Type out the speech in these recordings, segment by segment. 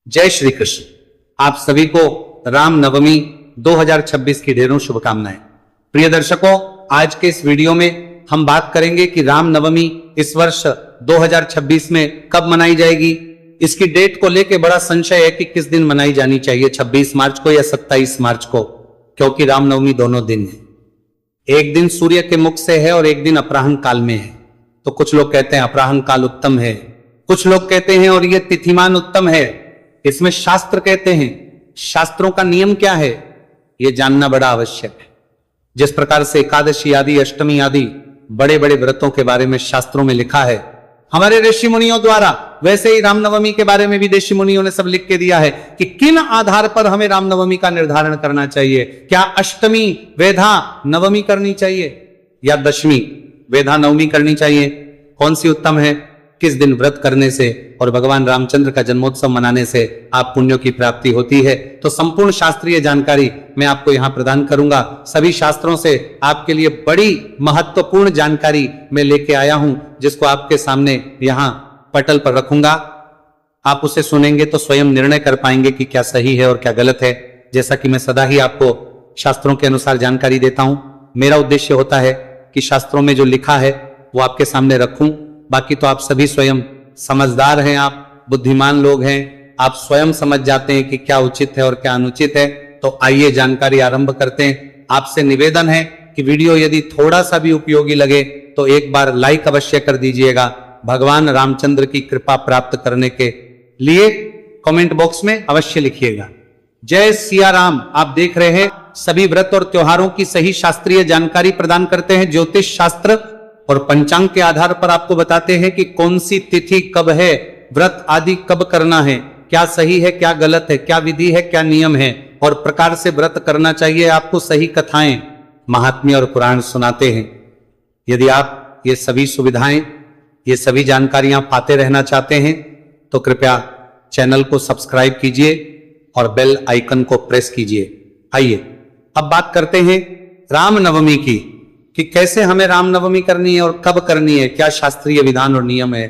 जय श्री कृष्ण। आप सभी को राम नवमी 2026 की ढेरों शुभकामनाएं। प्रिय दर्शकों, आज के इस वीडियो में हम बात करेंगे कि राम नवमी इस वर्ष 2026 में कब मनाई जाएगी। इसकी डेट को लेकर बड़ा संशय है कि किस दिन मनाई जानी चाहिए, 26 मार्च को या 27 मार्च को, क्योंकि रामनवमी दोनों दिन है। एक दिन सूर्य के मुख से है और एक दिन अपराह्न काल में है। तो कुछ लोग कहते हैं अपराह्न काल उत्तम है, कुछ लोग कहते हैं और यह तिथिमान उत्तम है। इसमें शास्त्र कहते हैं, शास्त्रों का नियम क्या है यह जानना बड़ा आवश्यक है। जिस प्रकार से एकादशी आदि, अष्टमी आदि बड़े बड़े व्रतों के बारे में शास्त्रों में लिखा है हमारे ऋषि मुनियों द्वारा, वैसे ही रामनवमी के बारे में भी ऋषि मुनियों ने सब लिख के दिया है कि किन आधार पर हमें रामनवमी का निर्धारण करना चाहिए। क्या अष्टमी वेधा नवमी करनी चाहिए या दशमी वेधा नवमी करनी चाहिए, कौन सी उत्तम है, किस दिन व्रत करने से और भगवान रामचंद्र का जन्मोत्सव मनाने से आप पुण्यों की प्राप्ति होती है। तो संपूर्ण शास्त्रीय जानकारी मैं आपको यहां प्रदान करूंगा। सभी शास्त्रों से आपके लिए बड़ी महत्वपूर्ण जानकारी मैं लेके आया हूं, जिसको आपके सामने यहां पटल पर रखूंगा। आप उसे सुनेंगे तो स्वयं निर्णय कर पाएंगे कि क्या सही है और क्या गलत है। जैसा कि मैं सदा ही आपको शास्त्रों के अनुसार जानकारी देता हूं, मेरा उद्देश्य होता है कि शास्त्रों में जो लिखा है वो आपके सामने रखूं। बाकी तो आप सभी स्वयं समझदार हैं, आप बुद्धिमान लोग हैं, आप स्वयं समझ जाते हैं कि क्या उचित है और क्या अनुचित है। तो आइए जानकारी आरंभ करते हैं। आपसे निवेदन है कि वीडियो यदि थोड़ा सा भी उपयोगी लगे तो एक बार लाइक अवश्य कर दीजिएगा। भगवान रामचंद्र की कृपा प्राप्त करने के लिए कमेंट बॉक्स में अवश्य लिखिएगा जय सिया राम। आप देख रहे हैं सभी व्रत और त्योहारों की सही शास्त्रीय जानकारी प्रदान करते हैं। ज्योतिष शास्त्र और पंचांग के आधार पर आपको बताते हैं कि कौन सी तिथि कब है, व्रत आदि कब करना है, क्या सही है क्या गलत है, क्या विधि है क्या नियम है और प्रकार से व्रत करना चाहिए। आपको सही कथाएं, महात्म्य और पुराण सुनाते हैं। यदि आप ये सभी सुविधाएं, ये सभी जानकारियां पाते रहना चाहते हैं तो कृपया चैनल को सब्सक्राइब कीजिए और बेल आइकन को प्रेस कीजिए। आइए अब बात करते हैं रामनवमी की, कि कैसे हमें रामनवमी करनी है और कब करनी है, क्या शास्त्रीय विधान और नियम है,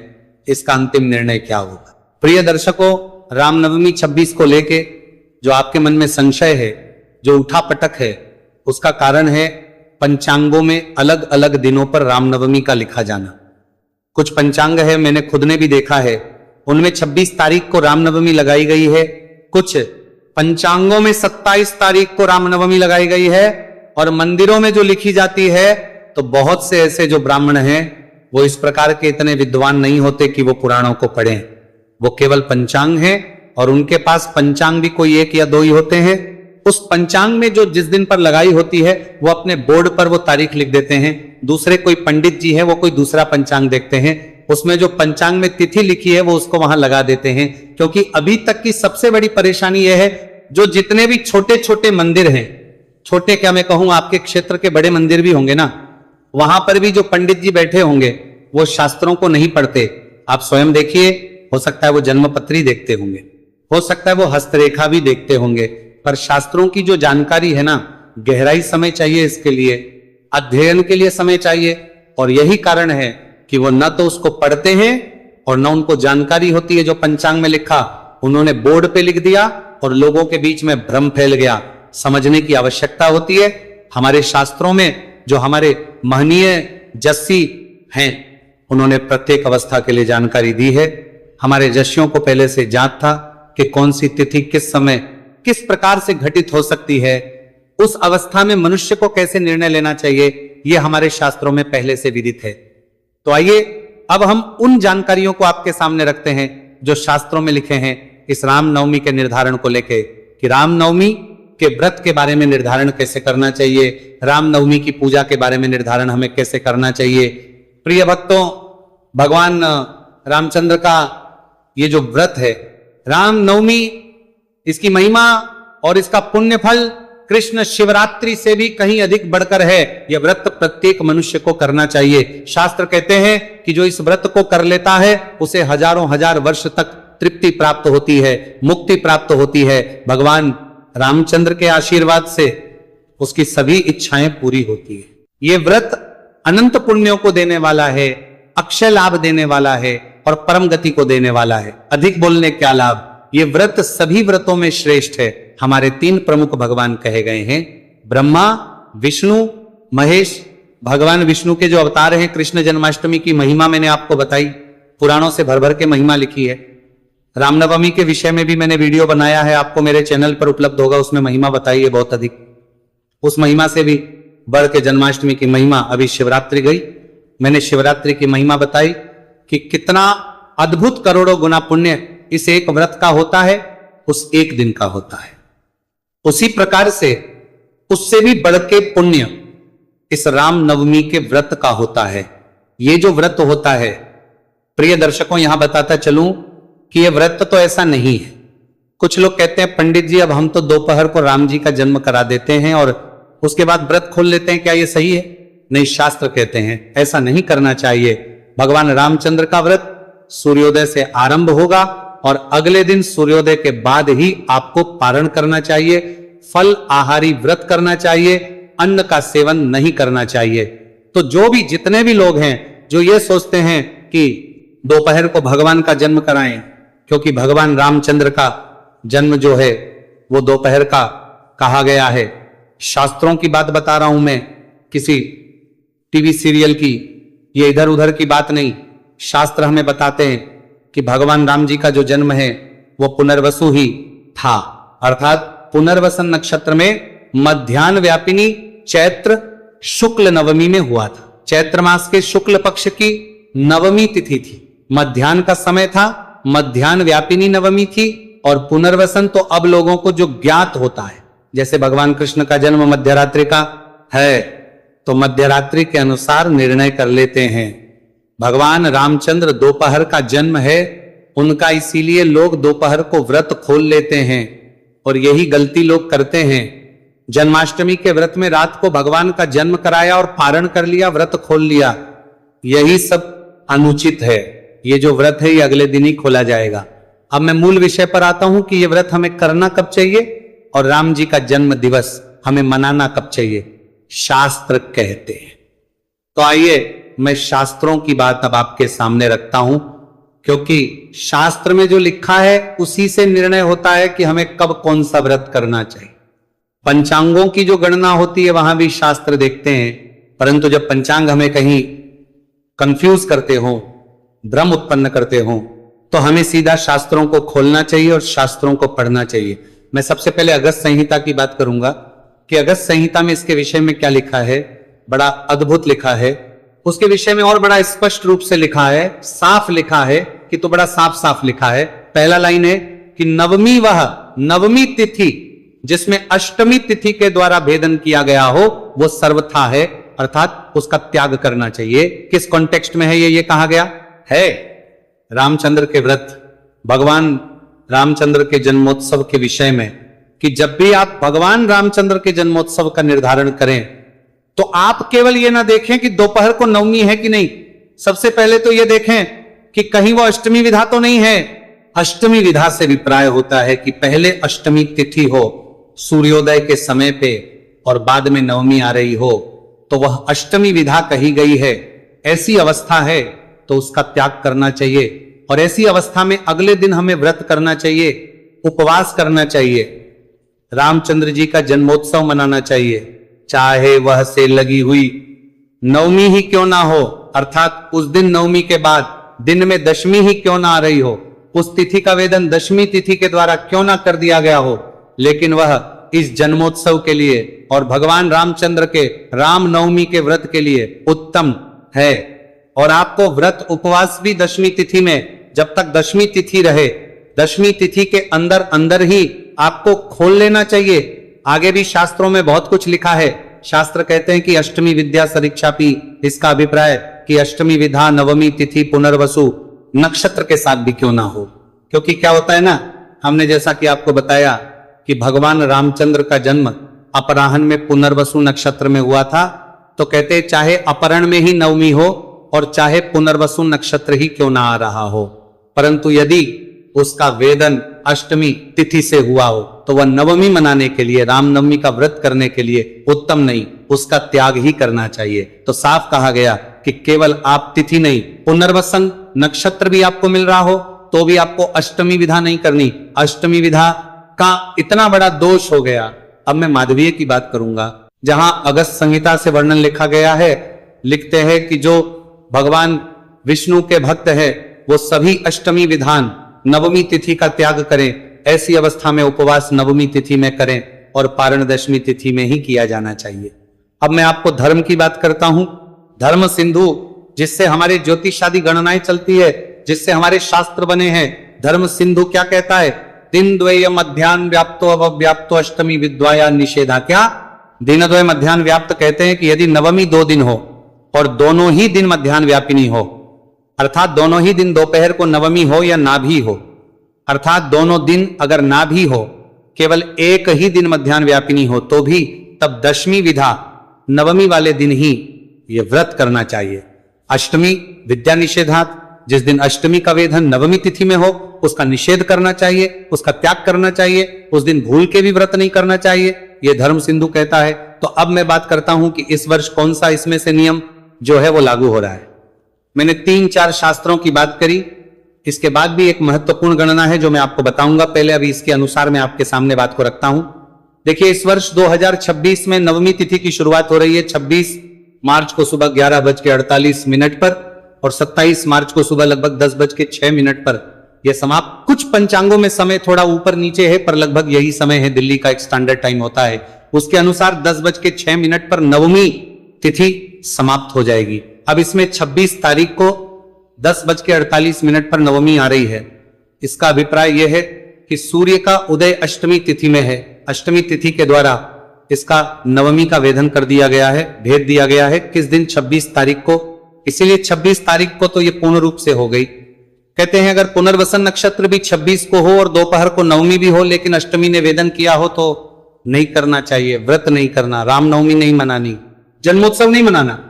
इसका अंतिम निर्णय क्या होगा। प्रिय दर्शकों, रामनवमी 26 को लेके जो आपके मन में संशय है, जो उठापटक है, उसका कारण है पंचांगों में अलग अलग दिनों पर रामनवमी का लिखा जाना। कुछ पंचांग है, मैंने खुद ने भी देखा है, उनमें 26 तारीख को रामनवमी लगाई गई है। कुछ पंचांगों में 27 तारीख को रामनवमी लगाई गई है और मंदिरों में जो लिखी जाती है तो बहुत से ऐसे जो ब्राह्मण हैं वो इस प्रकार के इतने विद्वान नहीं होते कि वो पुराणों को पढ़ें। वो केवल पंचांग है और उनके पास पंचांग भी कोई एक या दो ही होते हैं। उस पंचांग में जो जिस दिन पर लगाई होती है वो अपने बोर्ड पर वो तारीख लिख देते हैं। दूसरे कोई पंडित जी है वो कोई दूसरा पंचांग देखते हैं, उसमें जो पंचांग में तिथि लिखी है वो उसको वहां लगा देते हैं। क्योंकि अभी तक की सबसे बड़ी परेशानी यह है, जो जितने भी छोटे छोटे मंदिर हैं, छोटे क्या मैं कहूं, आपके क्षेत्र के बड़े मंदिर भी होंगे ना, वहां पर भी जो पंडित जी बैठे होंगे वो शास्त्रों को नहीं पढ़ते। आप स्वयं देखिए, हो सकता है वो जन्मपत्री देखते होंगे, हो सकता है वो हस्तरेखा भी देखते होंगे, पर शास्त्रों की जो जानकारी है ना, गहराई समय चाहिए इसके लिए, अध्ययन के लिए समय चाहिए। और यही कारण है कि वो न तो उसको पढ़ते हैं और न उनको जानकारी होती है। जो पंचांग में लिखा उन्होंने बोर्ड पे लिख दिया और लोगों के बीच में भ्रम फैल गया। समझने की आवश्यकता होती है। हमारे शास्त्रों में जो हमारे महनीय जस्सी हैं उन्होंने प्रत्येक अवस्था के लिए जानकारी दी है। हमारे जस्सियों को पहले से ज्ञात था कि कौन सी तिथि किस समय किस प्रकार से घटित हो सकती है, उस अवस्था में मनुष्य को कैसे निर्णय लेना चाहिए, यह हमारे शास्त्रों में पहले से विदित है। तो आइए अब हम उन जानकारियों को आपके सामने रखते हैं जो शास्त्रों में लिखे हैं इस रामनवमी के निर्धारण को लेके, कि रामनवमी के व्रत के बारे में निर्धारण कैसे करना चाहिए, रामनवमी की पूजा के बारे में निर्धारण हमें कैसे करना चाहिए। प्रिय भक्तों, भगवान रामचंद्र का ये जो व्रत है रामनवमी, इसकी महिमा और इसका पुण्य फल कृष्ण शिवरात्रि से भी कहीं अधिक बढ़कर है। यह व्रत प्रत्येक मनुष्य को करना चाहिए। शास्त्र कहते हैं कि जो इस व्रत को कर लेता है उसे हजारों हजार वर्ष तक तृप्ति प्राप्त होती है, मुक्ति प्राप्त होती है। भगवान रामचंद्र के आशीर्वाद से उसकी सभी इच्छाएं पूरी होती है। यह व्रत अनंत पुण्यों को देने वाला है, अक्षय लाभ देने वाला है और परम गति को देने वाला है। अधिक बोलने क्या लाभ, ये व्रत सभी व्रतों में श्रेष्ठ है। हमारे 3 प्रमुख भगवान कहे गए हैं, ब्रह्मा, विष्णु, महेश। भगवान विष्णु के जो अवतार हैं, कृष्ण जन्माष्टमी की महिमा मैंने आपको बताई, पुराणों से भर भर के महिमा लिखी है। रामनवमी के विषय में भी मैंने वीडियो बनाया है, आपको मेरे चैनल पर उपलब्ध होगा, उसमें महिमा बताई है बहुत अधिक। उस महिमा से भी बढ़ के जन्माष्टमी की महिमा। अभी शिवरात्रि गई, मैंने शिवरात्रि की महिमा बताई कि कितना अद्भुत करोड़ों गुना पुण्य इस एक व्रत का होता है, उस एक दिन का होता है। उसी प्रकार से उससे भी बढ़ के पुण्य इस राम नवमी के व्रत का होता है। ये जो व्रत होता है, प्रिय दर्शकों, यहां बताता चलूं कि यह व्रत तो ऐसा नहीं है। कुछ लोग कहते हैं, पंडित जी अब हम तो दोपहर को राम जी का जन्म करा देते हैं और उसके बाद व्रत खोल लेते हैं, क्या यह सही है? नहीं, शास्त्र कहते हैं ऐसा नहीं करना चाहिए। भगवान रामचंद्र का व्रत सूर्योदय से आरंभ होगा और अगले दिन सूर्योदय के बाद ही आपको पारण करना चाहिए। फल आहारी व्रत करना चाहिए, अन्न का सेवन नहीं करना चाहिए। तो जो भी जितने भी लोग हैं जो ये सोचते हैं कि दोपहर को भगवान का जन्म कराएं, क्योंकि भगवान रामचंद्र का जन्म जो है वो दोपहर का कहा गया है। शास्त्रों की बात बता रहा हूं मैं, किसी टीवी सीरियल की, ये इधर उधर की बात नहीं। शास्त्र हमें बताते हैं कि भगवान राम जी का जो जन्म है वो पुनर्वसु ही था, अर्थात पुनर्वसन नक्षत्र में मध्यान्ह व्यापिनी चैत्र शुक्ल नवमी में हुआ था। चैत्र मास के शुक्ल पक्ष की नवमी तिथि थी, मध्यान्ह का समय था, मध्यान्ह व्यापिनी नवमी थी। और पुनर्वसन तो अब लोगों को जो ज्ञात होता है, जैसे भगवान कृष्ण का जन्म मध्यरात्रि का है तो मध्यरात्रि के अनुसार निर्णय कर लेते हैं। भगवान रामचंद्र दोपहर का जन्म है उनका, इसीलिए लोग दोपहर को व्रत खोल लेते हैं और यही गलती लोग करते हैं। जन्माष्टमी के व्रत में रात को भगवान का जन्म कराया और पारण कर लिया, व्रत खोल लिया, यही सब अनुचित है। ये जो व्रत है ये अगले दिन ही खोला जाएगा। अब मैं मूल विषय पर आता हूं कि ये व्रत हमें करना कब चाहिए और राम जी का जन्म दिवस हमें मनाना कब चाहिए, शास्त्र कहते हैं। तो आइए मैं शास्त्रों की बात अब आपके सामने रखता हूं, क्योंकि शास्त्र में जो लिखा है उसी से निर्णय होता है कि हमें कब कौन सा व्रत करना चाहिए। पंचांगों की जो गणना होती है वहां भी शास्त्र देखते हैं, परंतु जब पंचांग हमें कहीं कंफ्यूज करते हो, भ्रम उत्पन्न करते हो, तो हमें सीधा शास्त्रों को खोलना चाहिए और शास्त्रों को पढ़ना चाहिए। मैं सबसे पहले अगस्त संहिता की बात करूंगा कि अगस्त संहिता में इसके विषय में क्या लिखा है, बड़ा अद्भुत लिखा है। उसके विषय में और बड़ा स्पष्ट रूप से लिखा है, साफ लिखा है कि तो बड़ा साफ साफ लिखा है। पहला लाइन है कि नवमी वह नवमी तिथि जिसमें अष्टमी तिथि के द्वारा भेदन किया गया हो वो सर्वथा है, अर्थात उसका त्याग करना चाहिए। किस कॉन्टेक्स्ट में है ये कहा गया है? रामचंद्र के व्रत, भगवान रामचंद्र के जन्मोत्सव के विषय में, कि जब भी आप भगवान रामचंद्र के जन्मोत्सव का निर्धारण करें तो आप केवल ये ना देखें कि दोपहर को नवमी है कि नहीं, सबसे पहले तो ये देखें कि कहीं वो अष्टमी विधा तो नहीं है। अष्टमी विधा से विप्राय होता है कि पहले अष्टमी तिथि हो सूर्योदय के समय पे और बाद में नवमी आ रही हो, तो वह अष्टमी विधा कही गई है। ऐसी अवस्था है तो उसका त्याग करना चाहिए और ऐसी अवस्था में अगले दिन हमें व्रत करना चाहिए, उपवास करना चाहिए, रामचंद्र जी का जन्मोत्सव मनाना चाहिए, चाहे वह से लगी हुई नवमी ही क्यों ना हो, अर्थात उस दिन नवमी के बाद दिन में दशमी ही क्यों ना आ रही हो, उस तिथि का वेदन दशमी तिथि के द्वारा क्यों ना कर दिया गया हो, लेकिन वह इस जन्मोत्सव के लिए और भगवान रामचंद्र के राम नवमी के व्रत के लिए उत्तम है। और आपको व्रत उपवास भी दशमी तिथि में, जब तक दशमी तिथि रहे, दशमी तिथि के अंदर अंदर ही आपको खोल लेना चाहिए। आगे भी शास्त्रों में बहुत कुछ लिखा है। शास्त्र कहते हैं कि अष्टमी विद्या सरीक्षापि, इसका अभिप्राय कि अष्टमी विधा नवमी तिथि पुनर्वसु नक्षत्र के साथ भी क्यों ना हो, क्योंकि क्या होता है ना, हमने जैसा कि आपको बताया कि भगवान रामचंद्र का जन्म अपराह्न में पुनर्वसु नक्षत्र में हुआ था, तो कहते हैं चाहे अपराह्न में ही नवमी हो और चाहे पुनर्वसु नक्षत्र ही क्यों ना आ रहा हो, परंतु यदि उसका वेदन अष्टमी तिथि से हुआ हो तो वह नवमी मनाने के लिए, रामनवमी का व्रत करने के लिए उत्तम नहीं, उसका त्याग ही करना चाहिए। तो साफ कहा गया कि केवल आप तिथि नहीं, पुनर्वसन नक्षत्र भी आपको मिल रहा हो तो भी आपको अष्टमी विधा नहीं करनी। अष्टमी विधा का इतना बड़ा दोष हो गया। अब मैं माधवीय की बात करूंगा, जहां अगस्त संहिता से वर्णन लिखा गया है। लिखते हैं कि जो भगवान विष्णु के भक्त है वो सभी अष्टमी विधान नवमी तिथि का त्याग करें। ऐसी अवस्था में उपवास नवमी तिथि में करें और पारण दशमी तिथि में ही किया जाना चाहिए। अब मैं आपको धर्म की बात करता हूं। धर्म सिंधु, जिससे हमारे ज्योतिषादि गणनाएं चलती है, जिससे हमारे शास्त्र बने हैं, धर्म सिंधु क्या कहता है? दिन द्वय मध्यान्ह व्याप्तो अव्याप्तो अष्टमी विद्वाया निषेधा। क्या दिन द्वय मध्यान्ह व्याप्त कहते हैं कि यदि नवमी 2 दिन हो और दोनों ही दिन मध्यान्ह व्यापिनी हो, अर्थात दोनों ही दिन दोपहर को नवमी हो या ना भी हो, अर्थात दोनों दिन अगर ना भी हो, केवल एक ही दिन मध्यान्ह व्यापिनी हो तो भी, तब दशमी विधा नवमी वाले दिन ही ये व्रत करना चाहिए। अष्टमी विद्या निषेधात, जिस दिन अष्टमी का वेधन नवमी तिथि में हो उसका निषेध करना चाहिए, उसका त्याग करना चाहिए। उस दिन भूल के भी व्रत नहीं करना चाहिए, ये धर्म सिंधु कहता है। तो अब मैं बात करता हूं कि इस वर्ष कौन सा इसमें से नियम जो है वो लागू हो रहा है। मैंने 3-4 शास्त्रों की बात करी, इसके बाद भी एक महत्वपूर्ण गणना है जो मैं आपको बताऊंगा। पहले अभी इसके अनुसार मैं आपके सामने बात को रखता हूं। देखिए, इस वर्ष 2026 में नवमी तिथि की शुरुआत हो रही है 26 मार्च को सुबह 11:48 पर और 27 मार्च को सुबह लगभग 10:06 पर यह समाप्त। कुछ पंचांगों में समय थोड़ा ऊपर नीचे है, पर लगभग यही समय है, दिल्ली का एक स्टैंडर्ड टाइम होता है। उसके अनुसार 10:06 पर नवमी तिथि समाप्त हो जाएगी। अब इसमें 26 तारीख को 10:48 पर नवमी आ रही है। इसका अभिप्राय यह है कि सूर्य का उदय अष्टमी तिथि में है। अष्टमी तिथि के द्वारा इसका नवमी का वेधन कर दिया गया है, भेद दिया गया है। किस दिन? 26 तारीख को। इसीलिए 26 तारीख को तो ये पूर्ण रूप से हो गई। कहते हैं अगर पुनर्वसन नक्षत्र भी 26 को हो और दोपहर को नवमी भी हो, लेकिन अष्टमी ने वेदन किया हो तो नहीं करना चाहिए, व्रत नहीं करना, रामनवमी नहीं मनानी, जन्मोत्सव नहीं मनाना।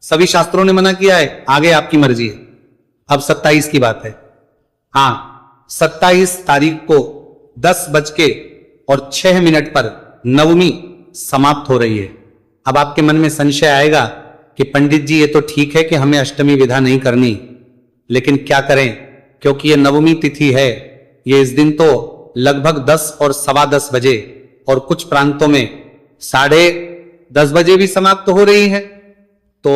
सभी शास्त्रों ने मना किया है, आगे आपकी मर्जी है। अब 27 की बात है। हाँ, 27 तारीख को 10:06 पर नवमी समाप्त हो रही है। अब आपके मन में संशय आएगा कि पंडित जी ये तो ठीक है कि हमें अष्टमी विधा नहीं करनी, लेकिन क्या करें, क्योंकि ये नवमी तिथि है। ये इस दिन तो लगभग 10 और 10:15 बजे और कुछ प्रांतों में 10:30 बजे भी समाप्त हो रही है। तो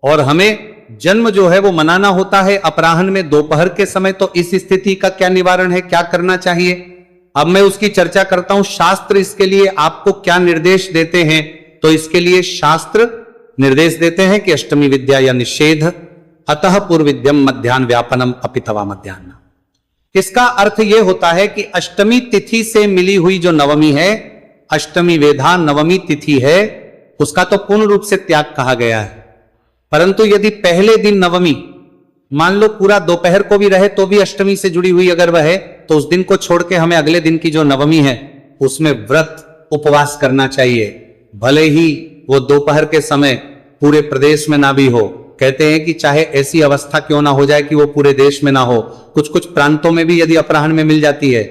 और हमें जन्म जो है वो मनाना होता है अपराह्न में, दोपहर के समय। तो इस स्थिति का क्या निवारण है, क्या करना चाहिए? अब मैं उसकी चर्चा करता हूं। शास्त्र इसके लिए आपको क्या निर्देश देते हैं? तो इसके लिए शास्त्र निर्देश देते हैं कि अष्टमी विद्या या निषेध, अतः पूर्विद्यम मध्यान्ह व्यापनम अपितवा मध्यान्ह। इसका अर्थ यह होता है कि अष्टमी तिथि से मिली हुई जो नवमी है, अष्टमी वेधा नवमी तिथि है, उसका तो पूर्ण रूप से त्याग कहा गया है। परंतु यदि पहले दिन नवमी, मान लो पूरा दोपहर को भी रहे तो भी अष्टमी से जुड़ी हुई अगर वह है, तो उस दिन को छोड़ के हमें अगले दिन की जो नवमी है उसमें व्रत उपवास करना चाहिए। भले ही वो दोपहर के समय पूरे प्रदेश में ना भी हो। कहते हैं कि चाहे ऐसी अवस्था क्यों ना हो जाए कि वो पूरे देश में ना हो, कुछ कुछ प्रांतों में भी यदि अपराह्न में मिल जाती है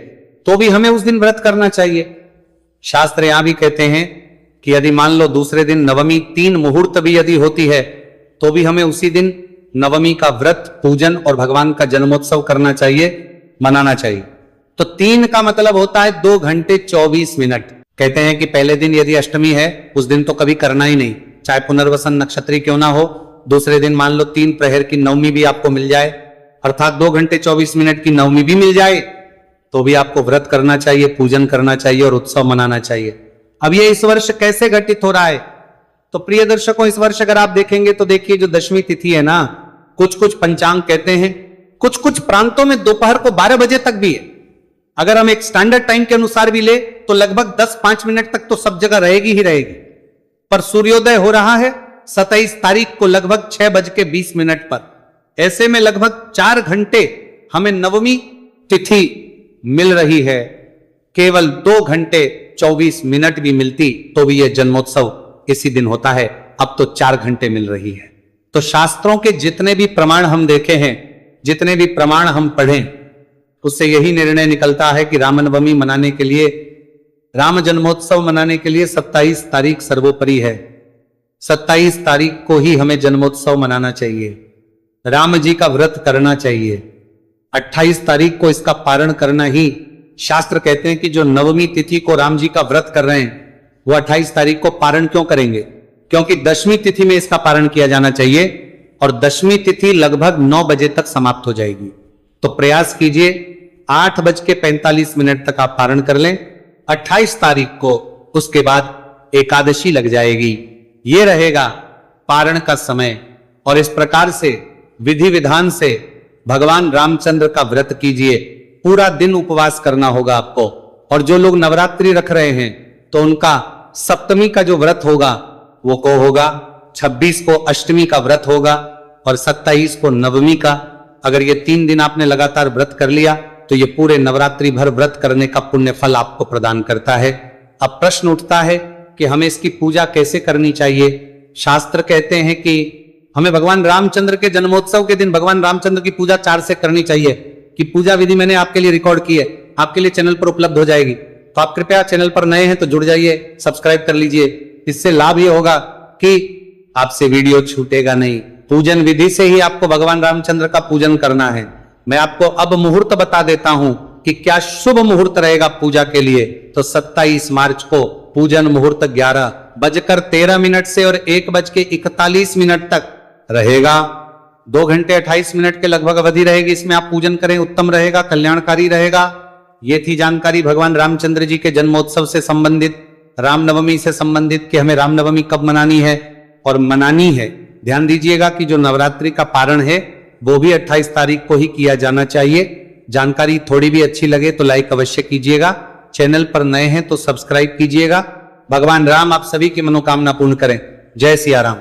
तो भी हमें उस दिन व्रत करना चाहिए। शास्त्र यहां भी कहते हैं कि यदि मान लो दूसरे दिन नवमी 3 मुहूर्त भी यदि होती है तो भी हमें उसी दिन नवमी का व्रत, पूजन और भगवान का जन्मोत्सव करना चाहिए, मनाना चाहिए। तो 3 का मतलब होता है 2 घंटे 24 मिनट। कहते हैं कि पहले दिन यदि अष्टमी है उस दिन तो कभी करना ही नहीं, चाहे पुनर्वसन नक्षत्री क्यों ना हो। दूसरे दिन मान लो 3 प्रहर की नवमी भी आपको मिल जाए, अर्थात 2 घंटे 24 मिनट की नवमी भी मिल जाए, तो भी आपको व्रत करना चाहिए, पूजन करना चाहिए और उत्सव मनाना चाहिए। अब ये इस वर्ष कैसे घटित हो रहा है? तो प्रिय दर्शकों, इस वर्ष अगर आप देखेंगे तो देखिए जो दशमी तिथि है ना, कुछ कुछ पंचांग कहते हैं, कुछ कुछ प्रांतों में दोपहर को 12 बजे तक भी है। अगर हम एक स्टैंडर्ड टाइम के अनुसार भी ले तो लगभग 10-5 मिनट तक तो सब जगह रहेगी ही रहेगी। पर सूर्योदय हो रहा है 27 तारीख को लगभग 6:20 पर। ऐसे में लगभग 4 घंटे हमें नवमी तिथि मिल रही है। केवल 2 घंटे 24 मिनट भी मिलती तो भी यह जन्मोत्सव इसी दिन होता है। अब तो 4 घंटे मिल रही है। तो शास्त्रों के जितने भी प्रमाण हम देखे हैं, जितने भी प्रमाण हम पढ़ें, उससे यही निर्णय निकलता है कि रामनवमी मनाने के लिए, राम जन्मोत्सव मनाने के लिए 27 तारीख सर्वोपरि है। 27 तारीख को ही हमें जन्मोत्सव मनाना चाहिए, राम जी का व्रत करना चाहिए। 28 तारीख को इसका पारण करना ही, शास्त्र कहते हैं कि जो नवमी तिथि को राम जी का व्रत कर रहे हैं वो 28 तारीख को पारण क्यों करेंगे? क्योंकि दशमी तिथि में इसका पारण किया जाना चाहिए और दशमी तिथि लगभग 9 बजे तक समाप्त हो जाएगी। तो प्रयास कीजिए 8:45 तक आप पारण कर लें। 28 तारीख को उसके बाद एकादशी लग जाएगी। ये रहेगा पारण का समय और इस प्रकार से विधि विधान से भगवान रामचंद्र का व्रत कीजिए। पूरा दिन उपवास करना होगा आपको। और जो लोग नवरात्रि रख रहे हैं तो उनका सप्तमी का जो व्रत होगा वो को होगा, 26 को अष्टमी का व्रत होगा और 27 को नवमी का। अगर ये 3 दिन आपने लगातार व्रत कर लिया तो ये पूरे नवरात्रि भर व्रत करने का पुण्य फल आपको प्रदान करता है। अब प्रश्न उठता है कि हमें इसकी पूजा कैसे करनी चाहिए। शास्त्र कहते हैं कि हमें भगवान रामचंद्र के जन्मोत्सव के दिन भगवान रामचंद्र की पूजा 4 से करनी चाहिए। कि पूजा विधि मैंने आपके लिए रिकॉर्ड की है, आपके लिए चैनल पर उपलब्ध हो जाएगी। तो आप कृपया चैनल पर नए हैं तो जुड़ जाइए, सब्सक्राइब कर लीजिए। इससे लाभ ये होगा कि आपसे वीडियो छूटेगा नहीं। पूजन विधि से ही आपको भगवान रामचंद्र का पूजन करना है। मैं आपको अब मुहूर्त बता देता हूं कि क्या शुभ मुहूर्त रहेगा पूजा के लिए। तो 27 मार्च को पूजन मुहूर्त 11:13 से और 1:41 तक रहेगा। 2 घंटे 28 मिनट के लगभग अवधि रहेगी। इसमें आप पूजन करें, उत्तम रहेगा, कल्याणकारी रहेगा। ये थी जानकारी भगवान रामचंद्र जी के जन्मोत्सव से संबंधित, रामनवमी से संबंधित कि हमें रामनवमी कब मनानी है और मनानी है। ध्यान दीजिएगा कि जो नवरात्रि का पारण है वो भी 28 तारीख को ही किया जाना चाहिए। जानकारी थोड़ी भी अच्छी लगे तो लाइक अवश्य कीजिएगा। चैनल पर नए हैं तो सब्सक्राइब कीजिएगा। भगवान राम आप सभी की मनोकामना पूर्ण करें। जय सिया राम।